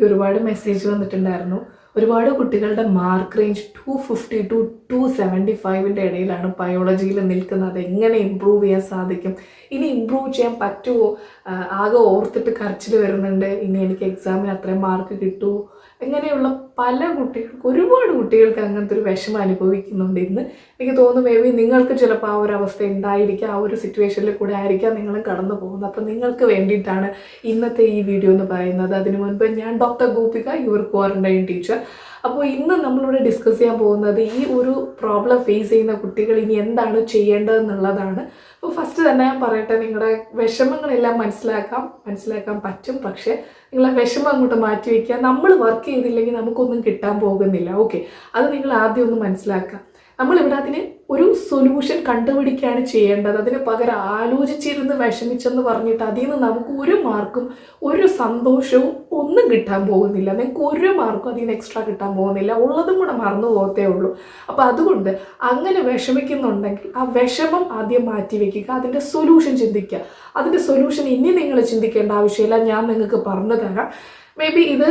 എനിക്ക് ഒരുപാട് മെസ്സേജ് വന്നിട്ടുണ്ടായിരുന്നു. ഒരുപാട് കുട്ടികളുടെ മാർക്ക് റേഞ്ച് 250 ടു 275ൻ്റെ ഇടയിലാണ് ബയോളജിയിൽ നിൽക്കുന്നത്. എങ്ങനെ ഇമ്പ്രൂവ് ചെയ്യാൻ സാധിക്കും, ഇനി ഇമ്പ്രൂവ് ചെയ്യാൻ പറ്റുമോ, ആകെ ഓർത്തിട്ട് കരച്ചിൽ വരുന്നുണ്ട്, ഇനി എനിക്ക് എക്സാമിന് അത്രയും മാർക്ക് കിട്ടുമോ, ഇങ്ങനെയുള്ള പല കുട്ടികൾക്ക്, ഒരുപാട് കുട്ടികൾക്ക് അങ്ങനത്തെ ഒരു വിഷമം അനുഭവിക്കുന്നുണ്ട് ഇന്ന്. എനിക്ക് തോന്നുന്നു മേ ബി നിങ്ങൾക്ക് ചിലപ്പോൾ ആ ഒരു അവസ്ഥ ഉണ്ടായിരിക്കാം, ആ ഒരു സിറ്റുവേഷനിൽ കൂടെ ആയിരിക്കാം നിങ്ങൾ കടന്നു പോകുന്നത്. അപ്പോൾ നിങ്ങൾക്ക് വേണ്ടിയിട്ടാണ് ഇന്നത്തെ ഈ വീഡിയോ എന്ന് പറയുന്നത്. അതിനു മുൻപ് ഞാൻ doctor Gopika, your quarantine teacher. അപ്പോൾ ഇന്ന് നമ്മളിവിടെ ഡിസ്കസ് ചെയ്യാൻ പോകുന്നത് ഈ ഒരു പ്രോബ്ലം ഫേസ് ചെയ്യുന്ന കുട്ടികൾ ഇനി എന്താണ് ചെയ്യേണ്ടതെന്നുള്ളതാണ്. അപ്പോൾ ഫസ്റ്റ് തന്നെ ഞാൻ പറയട്ടെ, നിങ്ങളുടെ വിഷമങ്ങളെല്ലാം മനസ്സിലാക്കാൻ പറ്റും. പക്ഷേ നിങ്ങളെ വിഷമം അങ്ങോട്ട് മാറ്റി വയ്ക്കുക. നമ്മൾ വർക്ക് ചെയ്തില്ലെങ്കിൽ നമുക്കൊന്നും കിട്ടാൻ പോകുന്നില്ല. ഓക്കെ, അത് നിങ്ങൾ ആദ്യം ഒന്ന് മനസ്സിലാക്കുക. നമ്മളിവിടെ അതിന് ഒരു സൊല്യൂഷൻ കണ്ടുപിടിക്കുകയാണ് ചെയ്യേണ്ടത്. അതിന് പകരം ആലോചിച്ചിരുന്ന് വിഷമിച്ചെന്ന് പറഞ്ഞിട്ട് അതിൽ നിന്ന് നമുക്ക് ഒരു മാർക്കും ഒരു സന്തോഷവും ഒന്നും കിട്ടാൻ പോകുന്നില്ല. നിങ്ങൾക്ക് ഒരു മാർക്കും അതിൽ നിന്ന് എക്സ്ട്രാ കിട്ടാൻ പോകുന്നില്ല, ഉള്ളതും കൂടെ മറന്നു പോകത്തേ ഉള്ളൂ. അപ്പോൾ അതുകൊണ്ട് അങ്ങനെ വിഷമിക്കുന്നുണ്ടെങ്കിൽ ആ വിഷമം ആദ്യം മാറ്റി വയ്ക്കുക, അതിൻ്റെ സൊല്യൂഷൻ ചിന്തിക്കുക. അതിൻ്റെ സൊല്യൂഷൻ ഇനി നിങ്ങൾ ചിന്തിക്കേണ്ട ആവശ്യമില്ല, ഞാൻ നിങ്ങൾക്ക് പറഞ്ഞു തരാം. മേ ബി ഇത്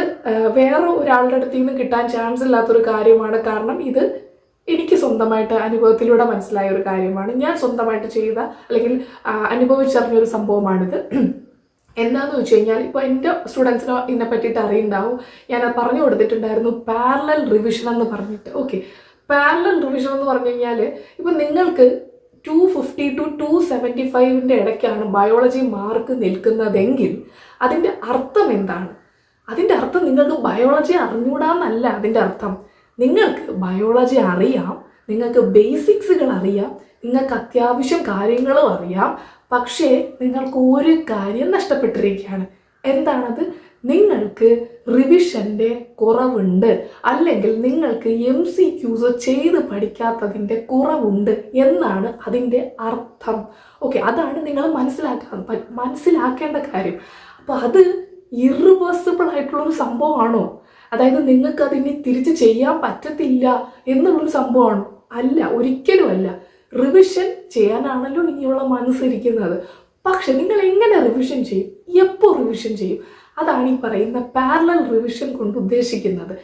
വേറെ ഒരാളുടെ അടുത്ത് നിന്ന് കിട്ടാൻ ചാൻസ് ഇല്ലാത്തൊരു കാര്യമാണ്. കാരണം ഇത് എനിക്ക് സ്വന്തമായിട്ട് അനുഭവത്തിലൂടെ മനസ്സിലായ ഒരു കാര്യമാണ്. ഞാൻ സ്വന്തമായിട്ട് ചെയ്ത അല്ലെങ്കിൽ അനുഭവിച്ചറിഞ്ഞൊരു സംഭവമാണിത്. എന്താണെന്ന് വെച്ച് കഴിഞ്ഞാൽ, ഇപ്പോൾ എൻ്റെ സ്റ്റുഡൻസിനോ ഇതിനെ പറ്റിയിട്ട് അറിയുണ്ടാവും. ഞാൻ പറഞ്ഞു കൊടുത്തിട്ടുണ്ടായിരുന്നു പാരലൽ റിവിഷൻ എന്ന് പറഞ്ഞിട്ട്. ഓക്കെ, പാരലൽ റിവിഷൻ എന്ന് പറഞ്ഞു കഴിഞ്ഞാൽ, ഇപ്പം നിങ്ങൾക്ക് 250 ടു 275ൻ്റെ ഇടയ്ക്കാണ് ബയോളജി മാർക്ക് നിൽക്കുന്നതെങ്കിൽ അതിൻ്റെ അർത്ഥം എന്താണ്? അതിൻ്റെ അർത്ഥം നിങ്ങൾക്ക് ബയോളജി അറിഞ്ഞൂടാന്നല്ല. അതിൻ്റെ അർത്ഥം നിങ്ങൾക്ക് ബയോളജി അറിയാം, നിങ്ങൾക്ക് ബേസിക്സുകൾ അറിയാം, നിങ്ങൾക്ക് അത്യാവശ്യം കാര്യങ്ങളും അറിയാം. പക്ഷേ നിങ്ങൾക്ക് ഒരു കാര്യം നഷ്ടപ്പെട്ടിരിക്കുകയാണ്. എന്താണത്? നിങ്ങൾക്ക് റിവിഷൻ്റെ കുറവുണ്ട്, അല്ലെങ്കിൽ നിങ്ങൾക്ക് MCQs ചെയ്ത് പഠിക്കാത്തതിൻ്റെ കുറവുണ്ട് എന്നാണ് അതിൻ്റെ അർത്ഥം. ഓക്കെ, അതാണ് നിങ്ങൾ മനസ്സിലാക്കേണ്ട കാര്യം. അപ്പോൾ അത് ഇറിവേഴ്സിബിൾ ആയിട്ടുള്ളൊരു സംഭവമാണോ? അതായത് നിങ്ങൾക്ക് അതിനെ തിരിച്ച് ചെയ്യാൻ പറ്റത്തില്ല എന്നുള്ളൊരു സംഭവമാണോ? അല്ല, ഒരിക്കലും അല്ല. റിവിഷൻ ചെയ്യാനാണല്ലോ ഇനിയുള്ള മനസ്സിരിക്കുന്നത്. പക്ഷെ നിങ്ങൾ എങ്ങനെ റിവിഷൻ ചെയ്യും, എപ്പോൾ റിവിഷൻ ചെയ്യും? അതാണ് ഈ പറയുന്ന പാരലൽ റിവിഷൻ കൊണ്ട് ഉദ്ദേശിക്കുന്നത്.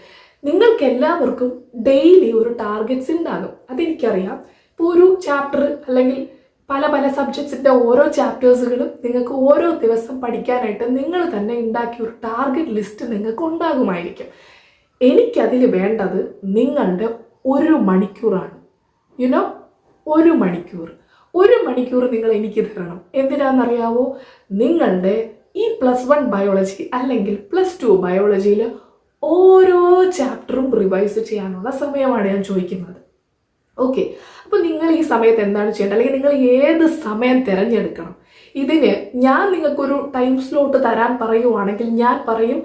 നിങ്ങൾക്ക് എല്ലാവർക്കും ഡെയിലി ഒരു ടാർഗറ്റ്സ് ഉണ്ടാകും, അതെനിക്കറിയാം. ഇപ്പോൾ ഒരു ചാപ്റ്റർ അല്ലെങ്കിൽ പല പല സബ്ജക്ട്സിൻ്റെ ഓരോ ചാപ്റ്റേഴ്സുകളും നിങ്ങൾക്ക് ഓരോ ദിവസം പഠിക്കാനായിട്ട് നിങ്ങൾ തന്നെ ഉണ്ടാക്കിയ ഒരു ടാർഗറ്റ് ലിസ്റ്റ് നിങ്ങൾക്ക് ഉണ്ടാകുമായിരിക്കും. എനിക്കതിൽ വേണ്ടത് നിങ്ങളുടെ 1 മണിക്കൂറാണ്. യുനോ, 1 മണിക്കൂർ നിങ്ങൾ എനിക്ക് തരണം. എന്തിനാണെന്നറിയാവോ? നിങ്ങളുടെ ഈ +1 ബയോളജി അല്ലെങ്കിൽ +2 ബയോളജിയിൽ ഓരോ ചാപ്റ്ററും റിവൈസ് ചെയ്യാനുള്ള സമയമാണ് ഞാൻ ചോദിക്കുന്നത്. ഓക്കെ, അപ്പോൾ നിങ്ങൾ ഈ സമയത്ത് എന്താണ് ചെയ്യേണ്ടത്, അല്ലെങ്കിൽ നിങ്ങൾ ഏത് സമയം തിരഞ്ഞെടുക്കണം? ഇതിന് ഞാൻ നിങ്ങൾക്കൊരു ടൈം സ്ലോട്ട് തരാൻ പറയുവാണെങ്കിൽ ഞാൻ പറയും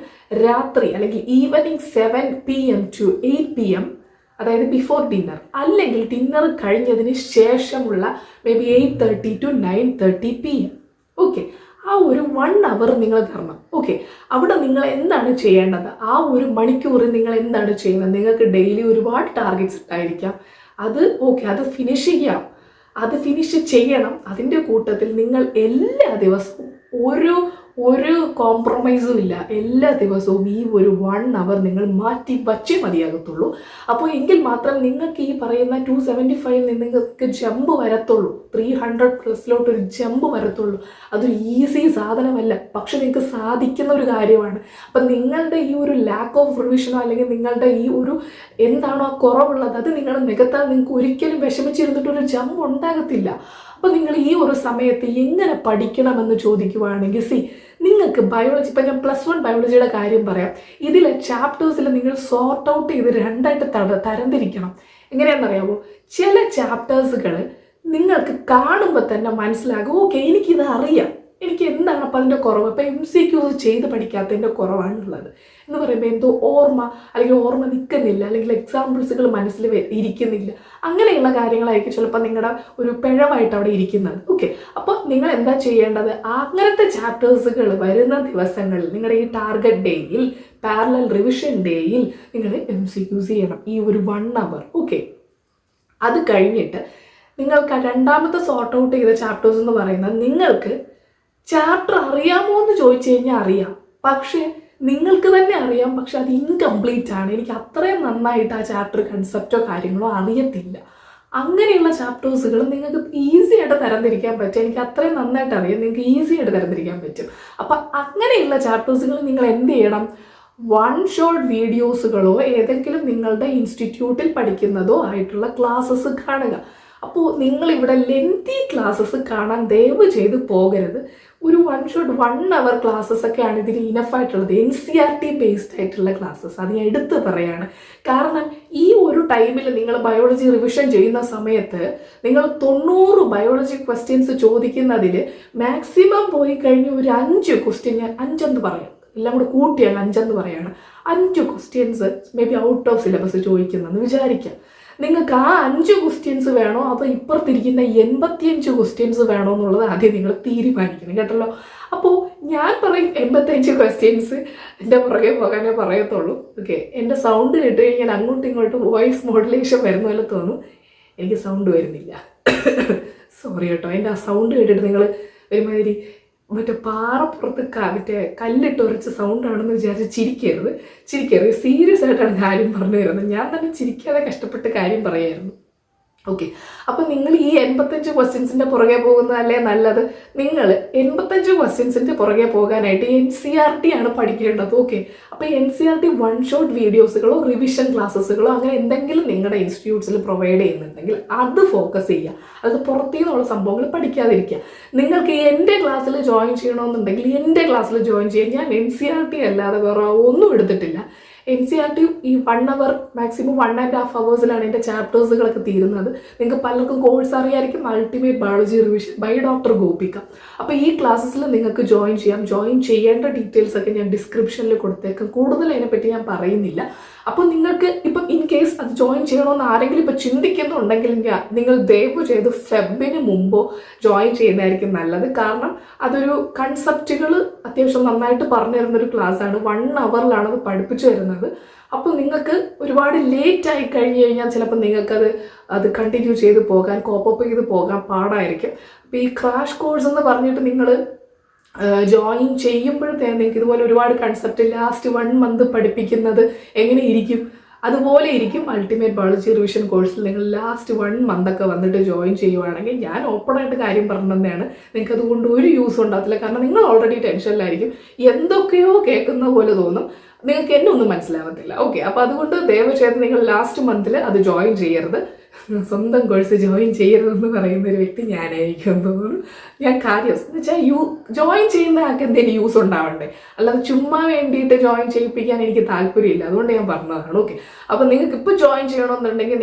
രാത്രി അല്ലെങ്കിൽ ഈവനിങ് 7 PM ടു 8 PM, അതായത് ബിഫോർ ഡിന്നർ, അല്ലെങ്കിൽ ഡിന്നർ കഴിഞ്ഞതിന് ശേഷമുള്ള maybe 8:30 to 9:30 PM. Okay, ആ ഒരു 1 അവർ നിങ്ങൾ തരണം. ഓക്കെ, അവിടെ നിങ്ങൾ എന്താണ് ചെയ്യേണ്ടത്? ആ 1 മണിക്കൂർ നിങ്ങൾ എന്താണ് ചെയ്യുന്നത്? നിങ്ങൾക്ക് ഡെയിലി ഒരുപാട് ടാർഗറ്റ്സ് ഉണ്ടായിരിക്കാം. അത് ഫിനിഷ് ചെയ്യണം. അതിൻ്റെ കൂട്ടത്തിൽ നിങ്ങൾ എല്ലാ ദിവസവും ഒരു കോംപ്രമൈസും ഇല്ല, എല്ലാ ദിവസവും ഈ ഒരു 1 അവർ നിങ്ങൾ മാറ്റി വച്ചേ മതിയാകത്തുള്ളൂ. അപ്പോൾ എങ്കിൽ മാത്രം നിങ്ങൾക്ക് ഈ പറയുന്ന 275 നിങ്ങൾക്ക് ജമ്പ് വരത്തുള്ളൂ, 300+ ഒരു ജമ്പ് വരത്തുള്ളൂ. അതൊരു ഈസി സാധനമല്ല, പക്ഷെ നിങ്ങൾക്ക് സാധിക്കുന്ന ഒരു കാര്യമാണ്. അപ്പം നിങ്ങളുടെ ഈ ഒരു ലാക്ക് ഓഫ് റിവിഷനോ അല്ലെങ്കിൽ നിങ്ങളുടെ ഈ ഒരു എന്താണോ കുറവുള്ളത് അത് നിങ്ങൾ നികത്താൻ നിങ്ങൾക്ക് ഒരിക്കലും വിഷമിച്ചിരുന്നിട്ടൊരു ജമ്പ് ഉണ്ടാകത്തില്ല. അപ്പോൾ നിങ്ങൾ ഈ ഒരു സമയത്ത് എങ്ങനെ പഠിക്കണമെന്ന് ചോദിക്കുവാണെങ്കിൽ, നിങ്ങൾക്ക് ബയോളജി, ഇപ്പം ഞാൻ +1 ബയോളജിയുടെ കാര്യം പറയാം. ഇതിലെ ചാപ്റ്റേഴ്സിൽ നിങ്ങൾ സോർട്ട് ഔട്ട് ചെയ്ത് 2ആയിട്ട് തരംതിരിക്കണം. എങ്ങനെയാണെന്നറിയാമോ? ചില ചാപ്റ്റേഴ്സുകൾ നിങ്ങൾക്ക് കാണുമ്പോൾ തന്നെ മനസ്സിലാകും, ഓക്കെ എനിക്കിത് അറിയാം, എനിക്ക് എന്താണ് അപ്പം അതിൻ്റെ കുറവ്. ഇപ്പം MCQs ചെയ്ത് പഠിക്കാത്തതിൻ്റെ കുറവാണുള്ളത് എന്ന് പറയുമ്പോൾ എന്തോ ഓർമ്മ നിൽക്കുന്നില്ല, അല്ലെങ്കിൽ എക്സാമ്പിൾസുകൾ മനസ്സിൽ ഇരിക്കുന്നില്ല, അങ്ങനെയുള്ള കാര്യങ്ങളായിരിക്കും ചിലപ്പോൾ നിങ്ങളുടെ ഒരു പിഴവായിട്ട് അവിടെ ഇരിക്കുന്നത്. ഓക്കെ, അപ്പോൾ നിങ്ങൾ എന്താ ചെയ്യേണ്ടത്? അങ്ങനത്തെ ചാപ്റ്റേഴ്സുകൾ വരുന്ന ദിവസങ്ങളിൽ നിങ്ങളുടെ ഈ ടാർഗറ്റ് ഡേയിൽ, പാരലൽ റിവിഷൻ ഡേയിൽ നിങ്ങൾ MCQs ചെയ്യണം ഈ ഒരു 1 അവർ. ഓക്കെ, അത് കഴിഞ്ഞിട്ട് നിങ്ങൾക്ക് രണ്ടാമത്തെ സോർട്ട് ഔട്ട് ചെയ്ത ചാപ്റ്റേഴ്സ് എന്ന് പറയുന്നത്, നിങ്ങൾക്ക് ചാപ്റ്റർ അറിയാമോ എന്ന് ചോദിച്ചു കഴിഞ്ഞാൽ അറിയാം, പക്ഷേ നിങ്ങൾക്ക് തന്നെ അറിയാം, പക്ഷെ അത് ഇൻകംപ്ലീറ്റ് ആണ്. എനിക്ക് അത്രയും നന്നായിട്ട് ആ ചാപ്റ്റർ കൺസെപ്റ്റോ കാര്യങ്ങളോ അറിയത്തില്ല. അങ്ങനെയുള്ള ചാപ്റ്റേഴ്സുകൾ നിങ്ങൾക്ക് ഈസി ആയിട്ട് തരംതിരിക്കാൻ പറ്റും. എനിക്ക് അത്രയും നന്നായിട്ട് അറിയാം, നിങ്ങൾക്ക് ഈസി ആയിട്ട് തരംതിരിക്കാൻ പറ്റും. അപ്പം അങ്ങനെയുള്ള ചാപ്റ്റേഴ്സുകൾ നിങ്ങൾ എന്ത് ചെയ്യണം? വൺ ഷോട്ട് വീഡിയോസുകളോ ഏതെങ്കിലും നിങ്ങളുടെ ഇൻസ്റ്റിറ്റ്യൂട്ടിൽ പഠിക്കുന്നതോ ആയിട്ടുള്ള ക്ലാസ്സസ് കാണുക. അപ്പോൾ നിങ്ങളിവിടെ ലെങ്തി ക്ലാസ്സസ് കാണാൻ ദയവ് ചെയ്ത് പോകരുത്. ഒരു 1 ഷോട്ട് 1 അവർ ക്ലാസ്സസ് ഒക്കെയാണ് ഇതിന് ഇനഫായിട്ടുള്ളത്. NCERT ബേസ്ഡ് ആയിട്ടുള്ള ക്ലാസ്സസ്, അത് ഞാൻ എടുത്ത് പറയാണ്. കാരണം ഈ ഒരു ടൈമിൽ നിങ്ങൾ ബയോളജി റിവിഷൻ ചെയ്യുന്ന സമയത്ത് നിങ്ങൾ 90 ബയോളജി ക്വസ്റ്റ്യൻസ് ചോദിക്കുന്നതിൽ മാക്സിമം പോയി കഴിഞ്ഞ് ഒരു 5 ക്വസ്റ്റ്യൻ, ഞാൻ 5 എന്ന് പറയാം, എല്ലാം കൂടെ കൂട്ടിയാണ് 5 എന്ന് പറയാണ്, 5 questions may be out of syllabus ചോദിക്കുന്നതെന്ന് വിചാരിക്കാം. നിങ്ങൾക്ക് ആ 5 ക്വസ്റ്റ്യൻസ് വേണോ അതോ ഇപ്പുറത്തിരിക്കുന്ന 85 ക്വസ്റ്റ്യൻസ് വേണോ എന്നുള്ളത് ആദ്യം നിങ്ങൾ തീരുമാനിക്കണം, കേട്ടല്ലോ. അപ്പോൾ ഞാൻ പറയും 85 ക്വസ്റ്റ്യൻസ് എൻ്റെ പുറകെ പോകാനേ പറയത്തുള്ളൂ. ഓക്കെ, എൻ്റെ സൗണ്ട് കേട്ട് കഴിഞ്ഞാൽ അങ്ങോട്ടും ഇങ്ങോട്ടും വോയിസ് മോഡുലേഷൻ വരുന്ന പോലെ തോന്നും. എനിക്ക് സൗണ്ട് വരുന്നില്ല, സോറി കേട്ടോ. എൻ്റെ ആ സൗണ്ട് കേട്ടിട്ട് നിങ്ങൾ ഒരുമാതിരി മറ്റേ പാറപ്പുറത്ത് മറ്റേ കല്ലിട്ട് ഉറച്ച സൗണ്ടാണെന്ന് വിചാരിച്ച് ചിരിക്കരുത്. സീരിയസ് ആയിട്ടാണ് കാര്യം പറഞ്ഞു തരുന്നത്. ഞാൻ തന്നെ ചിരിക്കാതെ കഷ്ടപ്പെട്ട് കാര്യം പറയായിരുന്നു. ഓക്കെ, അപ്പം നിങ്ങൾ ഈ 85 ക്വസ്റ്റ്യൻസിൻ്റെ പുറകെ പോകുന്നതല്ലേ നല്ലത്? നിങ്ങൾ 85 ക്വസ്റ്റ്യൻസിൻ്റെ പുറകെ പോകാനായിട്ട് NCERT ആണ് പഠിക്കേണ്ടത്. ഓക്കെ, അപ്പോൾ NCERT 1 ഷോട്ട് വീഡിയോസുകളോ റിവിഷൻ ക്ലാസ്സസുകളോ അങ്ങനെ എന്തെങ്കിലും നിങ്ങളുടെ ഇൻസ്റ്റിറ്റ്യൂട്ട്സിൽ പ്രൊവൈഡ് ചെയ്യുന്നുണ്ടെങ്കിൽ അത് ഫോക്കസ് ചെയ്യുക. അത് പുറത്തു നിന്നുള്ള സംഭവങ്ങൾ പഠിക്കാതിരിക്കുക. നിങ്ങൾക്ക് എൻ്റെ ക്ലാസ്സിൽ ജോയിൻ ചെയ്യണമെന്നുണ്ടെങ്കിൽ എൻ്റെ ക്ലാസ്സിൽ ജോയിൻ ചെയ്യാൻ. ഞാൻ NCERT അല്ലാതെ വേറെ ഒന്നും എടുത്തിട്ടില്ല. NCERT ഈ 1 അവർ മാക്സിമം 1.5 അവേഴ്സിലാണ് എൻ്റെ ചാപ്റ്റേഴ്സുകളൊക്കെ തീരുന്നത്. നിങ്ങൾക്ക് പലർക്കും കോഴ്സ് അറിയായിരിക്കും, ultimate biology revision by doctor Gopika. അപ്പോൾ ഈ ക്ലാസ്സസിൽ നിങ്ങൾക്ക് ജോയിൻ ചെയ്യാം. ജോയിൻ ചെയ്യേണ്ട ഡീറ്റെയിൽസ് ഒക്കെ ഞാൻ ഡിസ്ക്രിപ്ഷനിൽ കൊടുത്തേക്കാം. കൂടുതൽ അതിനെപ്പറ്റി ഞാൻ പറയുന്നില്ല. അപ്പോൾ നിങ്ങൾക്ക് ഇപ്പം ഇൻ കേസ് അത് ജോയിൻ ചെയ്യണമെന്ന് ആരെങ്കിലും ഇപ്പോൾ ചിന്തിക്കുന്നുണ്ടെങ്കിൽ നിങ്ങൾ ദയവ് ചെയ്ത് ഫെബിന് മുമ്പോ ജോയിൻ ചെയ്യുന്നതായിരിക്കും നല്ലത്. കാരണം അതൊരു കൺസെപ്റ്റുകൾ അത്യാവശ്യം നന്നായിട്ട് പറഞ്ഞു തരുന്നൊരു ക്ലാസ്സാണ്. 1 അവറിലാണ് അത് പഠിപ്പിച്ചു തരുന്നത്. അപ്പോൾ നിങ്ങൾക്ക് ഒരുപാട് ലേറ്റ് ആയി കഴിഞ്ഞ് കഴിഞ്ഞാൽ ചിലപ്പോൾ നിങ്ങൾക്കത് കണ്ടിന്യൂ ചെയ്ത് പോകാൻ, കോപ്പപ്പ് ചെയ്ത് പോകാൻ പാടായിരിക്കും. അപ്പോൾ ഈ ക്രാഷ് കോഴ്സ് എന്ന് പറഞ്ഞിട്ട് നിങ്ങൾ ജോയിൻ ചെയ്യുമ്പോഴത്തേനും നിങ്ങൾക്ക് ഇതുപോലെ ഒരുപാട് കൺസെപ്റ്റ് ലാസ്റ്റ് 1 മന്ത് പഠിപ്പിക്കുന്നത് എങ്ങനെ ഇരിക്കും അതുപോലെ ഇരിക്കും. അൾട്ടിമേറ്റ് ബയോളജി റിവിഷൻ കോഴ്സിൽ നിങ്ങൾ ലാസ്റ്റ് 1 മന്തൊക്കെ വന്നിട്ട് ജോയിൻ ചെയ്യുവാണെങ്കിൽ ഞാൻ ഓപ്പണായിട്ട് കാര്യം പറഞ്ഞതാണ്, നിങ്ങൾക്ക് അതുകൊണ്ട് ഒരു യൂസ് ഉണ്ടാകത്തില്ല. കാരണം നിങ്ങൾ ഓൾറെഡി ടെൻഷനിലായിരിക്കും, എന്തൊക്കെയോ കേൾക്കുന്ന പോലെ തോന്നും, നിങ്ങൾക്ക് എന്നെ ഒന്നും മനസ്സിലാവത്തില്ല. ഓക്കെ, അപ്പോൾ അതുകൊണ്ട് ദയവ് ചെയ്ത് നിങ്ങൾ ലാസ്റ്റ് മന്തിൽ അത് ജോയിൻ ചെയ്യരുത്. സ്വന്തം കോഴ്സ് ജോയിൻ ചെയ്യരുതെന്ന് പറയുന്ന ഒരു വ്യക്തി ഞാനായിരിക്കും തോന്നുന്നു. ഞാൻ കാര്യം എന്ന് വെച്ചാൽ ജോയിൻ ചെയ്യുന്ന ആൾക്ക് എന്തെങ്കിലും യൂസ് ഉണ്ടാവണ്ടേ, അല്ലാതെ ചുമ്മാ വേണ്ടിയിട്ട് ജോയിൻ ചെയ്യിപ്പിക്കാൻ എനിക്ക് താല്പര്യമില്ല. അതുകൊണ്ട് ഞാൻ പറഞ്ഞതാണ്. ഓക്കെ, അപ്പോൾ നിങ്ങൾക്ക് ഇപ്പോൾ ജോയിൻ ചെയ്യണമെന്നുണ്ടെങ്കിൽ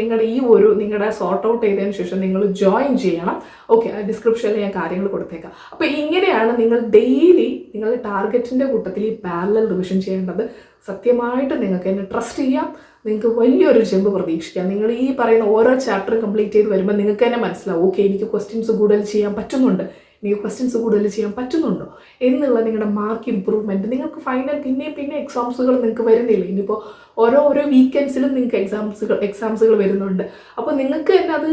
നിങ്ങളുടെ സോർട്ട് ഔട്ട് ചെയ്തതിന് ശേഷം നിങ്ങൾ ജോയിൻ ചെയ്യണം. ഓക്കെ, ആ ഡിസ്ക്രിപ്ഷനിൽ ഞാൻ കാര്യങ്ങൾ കൊടുത്തേക്കാം. അപ്പോൾ ഇങ്ങനെയാണ് നിങ്ങൾ ഡെയിലി നിങ്ങളുടെ ടാർഗറ്റിൻ്റെ കൂട്ടത്തിൽ ഈ പാരലൽ റിവിഷൻ ചെയ്യേണ്ടത്. സത്യമായിട്ട് നിങ്ങൾക്ക് എന്നെ ട്രസ്റ്റ് ചെയ്യാം, നിങ്ങൾക്ക് വലിയൊരു ജമ്പ് പ്രതീക്ഷിക്കാം. നിങ്ങൾ ഈ പറയുന്ന ഓരോ ചാപ്റ്റർ കംപ്ലീറ്റ് ചെയ്ത് വരുമ്പോൾ നിങ്ങൾക്ക് തന്നെ മനസ്സിലാവും, ഓക്കെ എനിക്ക് ക്വസ്റ്റ്യൻസ് കൂടുതൽ ചെയ്യാൻ പറ്റുന്നുണ്ടോ എന്നുള്ള നിങ്ങളുടെ മാർക്ക് ഇമ്പ്രൂവ്മെൻറ്റ്. നിങ്ങൾക്ക് ഫൈനൽ പിന്നെ എക്സാംസുകൾ നിങ്ങൾക്ക് വരുന്നില്ല. ഇനിയിപ്പോൾ ഓരോ വീക്കെൻഡ്സിലും നിങ്ങൾക്ക് എക്സാംസുകൾ വരുന്നുണ്ട്. അപ്പോൾ നിങ്ങൾക്ക് തന്നെ അത്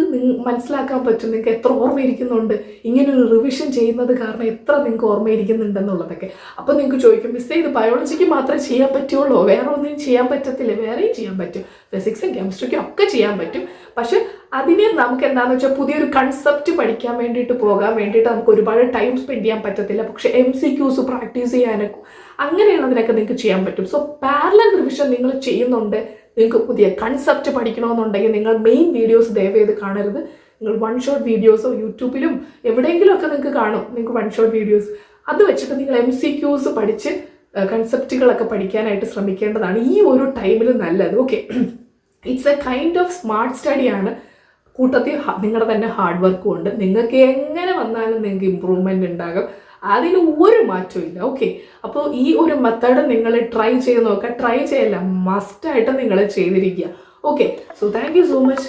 മനസ്സിലാക്കാൻ പറ്റും, നിങ്ങൾക്ക് എത്ര ഓർമ്മയിരിക്കുന്നുണ്ട്, ഇങ്ങനൊരു റിവിഷൻ ചെയ്യുന്നത് കാരണം എത്ര നിങ്ങൾക്ക് ഓർമ്മയിരിക്കുന്നുണ്ടെന്നുള്ളതൊക്കെ. അപ്പോൾ നിങ്ങൾക്ക് ചോദിക്കും, മിസ്സേ ഇത് ബയോളജിക്ക് മാത്രമേ ചെയ്യാൻ പറ്റുള്ളൂ, വേറെ ഒന്നും ചെയ്യാൻ പറ്റത്തില്ല? വേറെയും ചെയ്യാൻ പറ്റും, ഫിസിക്സും കെമിസ്ട്രിക്കും ഒക്കെ ചെയ്യാൻ പറ്റും. പക്ഷെ അതിനെ നമുക്ക് എന്താണെന്ന് വെച്ചാൽ പുതിയൊരു കൺസെപ്റ്റ് പഠിക്കാൻ വേണ്ടിയിട്ട് പോകാൻ വേണ്ടിയിട്ട് നമുക്ക് ഒരുപാട് ടൈം സ്പെൻഡ് ചെയ്യാൻ പറ്റത്തില്ല. പക്ഷെ MCQs പ്രാക്ടീസ് ചെയ്യാനൊക്കെ അങ്ങനെയുള്ളതിനൊക്കെ നിങ്ങൾക്ക് ചെയ്യാൻ പറ്റും. സോ പാരലൽ റിവിഷൻ നിങ്ങൾ ചെയ്യുന്നുണ്ട്, നിങ്ങൾക്ക് പുതിയ കൺസെപ്റ്റ് പഠിക്കണമെന്നുണ്ടെങ്കിൽ നിങ്ങൾ മെയിൻ വീഡിയോസ് ദയവ് ചെയ്ത് കാണരുത്. നിങ്ങൾ 1 ഷോട്ട് വീഡിയോസോ യൂട്യൂബിലും എവിടെയെങ്കിലും ഒക്കെ നിങ്ങൾക്ക് കാണും, നിങ്ങൾക്ക് 1 ഷോട്ട് വീഡിയോസ്. അത് വെച്ചിട്ട് നിങ്ങൾ MCQs പഠിച്ച് കൺസെപ്റ്റുകളൊക്കെ പഠിക്കാനായിട്ട് ശ്രമിക്കേണ്ടതാണ് ഈ ഒരു ടൈമിൽ നല്ലത്. Okay, it's a kind of smart സ്റ്റഡിയാണ്. കൂട്ടത്തിൽ നിങ്ങളുടെ തന്നെ ഹാർഡ് വർക്കും ഉണ്ട്. നിങ്ങൾക്ക് എങ്ങനെ വന്നാലും നിങ്ങൾക്ക് ഇമ്പ്രൂവ്മെൻ്റ് ഉണ്ടാകും, അതിന് ഒരു മാറ്റവും ഇല്ല. ഓക്കെ, അപ്പോൾ ഈ ഒരു മെത്തേഡ് നിങ്ങൾ ട്രൈ ചെയ്ത് നോക്കുക. ട്രൈ ചെയ്യല്ല, മസ്റ്റായിട്ട് നിങ്ങൾ ചെയ്തിരിക്കുക. Okay, so thank you so much.